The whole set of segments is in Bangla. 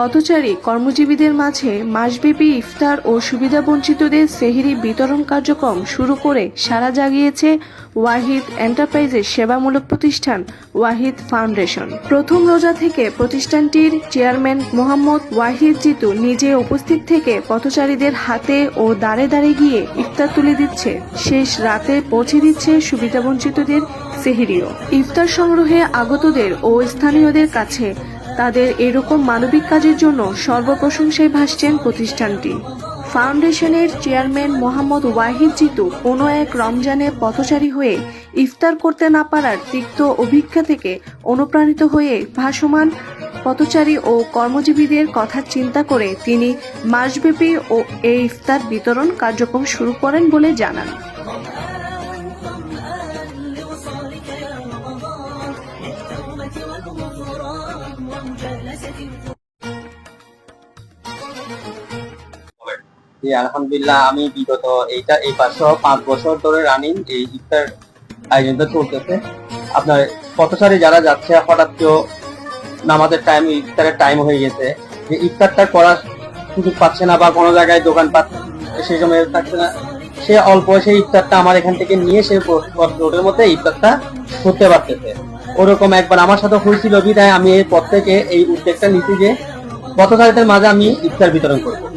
পথচারী কর্মজীবীদের মাঝে মাসব্যাপী ইফতার ও সুবিধাবঞ্চিতদের সেহরি বিতরণ কার্যক্রম শুরু করে সাড়া জাগিয়েছে ওয়াহিদ এন্টারপ্রাইজের সেবামূলক প্রতিষ্ঠান ওয়াহিদ ফাউন্ডেশন। প্রথম রোজা থেকে প্রতিষ্ঠানটির চেয়ারম্যান মোহাম্মদ ওয়াহিদ জিতু নিজে উপস্থিত থেকে পথচারীদের হাতে ও দাঁড়ে দাঁড়ে গিয়ে ইফতার তুলে দিচ্ছে, শেষ রাতে পৌঁছে দিচ্ছে সুবিধাবঞ্চিতদের সেহরিও। ইফতার সংগ্রহে আগতদের ও স্থানীয়দের কাছে তাদের এরকম মানবিক কাজের জন্য সর্বপ্রশংসায় ভাসছেন প্রতিষ্ঠানটি। ফাউন্ডেশনের চেয়ারম্যান মোহাম্মদ ওয়াহিদ জিতু কোনো এক রমজানে পথচারী হয়ে ইফতার করতে না পারার তিক্ত অভিজ্ঞতা থেকে অনুপ্রাণিত হয়ে ভাসমান পথচারী ও কর্মজীবীদের কথা চিন্তা করে তিনি মাসব্যাপী এই ইফতার বিতরণ কার্যক্রম শুরু করেন বলে জানান। আলহামদুলিল্লাহ, আমি বিগত এই 5 বছর ধরে রানিং এই ইফতার আয়োজনটা চলতেছে। আপনার পথচারী যারা যাচ্ছে, হঠাৎ কেউ নামাজের টাইম, ইফতারের টাইম হয়ে গেছে, যে ইফতারটা করার সুযোগ পাচ্ছে না বা কোনো জায়গায় দোকানপাট সেই সময় থাকছে না, সে অল্প সেই ইফতারটা আমার এখান থেকে নিয়ে সে রোডের মধ্যে ইফতারটা করতে পারতেছে। ওরকম একবার আমার সাথে হয়েছিল, বিধায় আমি এই পথ থেকে এই উদ্যোগটা নিচ্ছি যে পথচারীদের মাঝে আমি ইফতার বিতরণ করবো।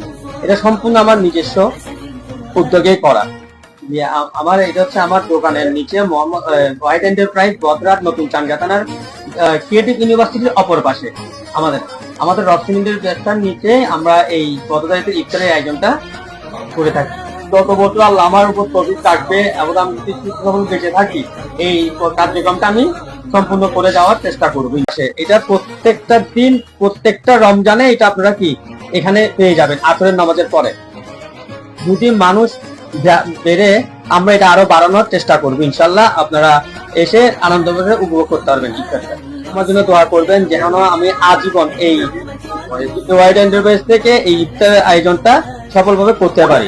এটা সম্পূর্ণ আমার নিজস্ব উদ্যোগে করা। আমার এটা হচ্ছে আমার দোকানের নিচে হোয়াইট এন্টারপ্রাইজ, বদরাত, নতুন চাঙ্গা থানার ক্রিয়েটিভ ইউনিভার্সিটির অপর পাশে আমাদের রক্সিমিন্ডের ব্যবসার নিচে আমরা এই পথচারীদের ইফতারের আয়োজনটা করে থাকি। গত বছর আল্লাহ আমার উপর তৌফিক থাকবে এবং আমি যখন বেঁচে থাকি এই কার্যক্রমটা আমি সম্পূর্ণ করে যাওয়ার চেষ্টা করবো। এটা প্রত্যেকটা দিন, প্রত্যেকটা রমজানে এটা আপনারা কি এখানে পেয়ে যাবেন আসরের নামাজের পরে। যদি মানুষ বেড়ে আমরা এটা আরো বাড়ানোর চেষ্টা করবো ইনশাল্লাহ। আপনারা এসে আনন্দ করে উপভোগ করতে পারবেন ইফতারটা। আমার জন্য দোয়া করবেন যেন আমি আজীবন এই ওয়াইড এন্টারপ্রাইজ থেকে এই ইফতারের আয়োজনটা সফলভাবে করতে পারি।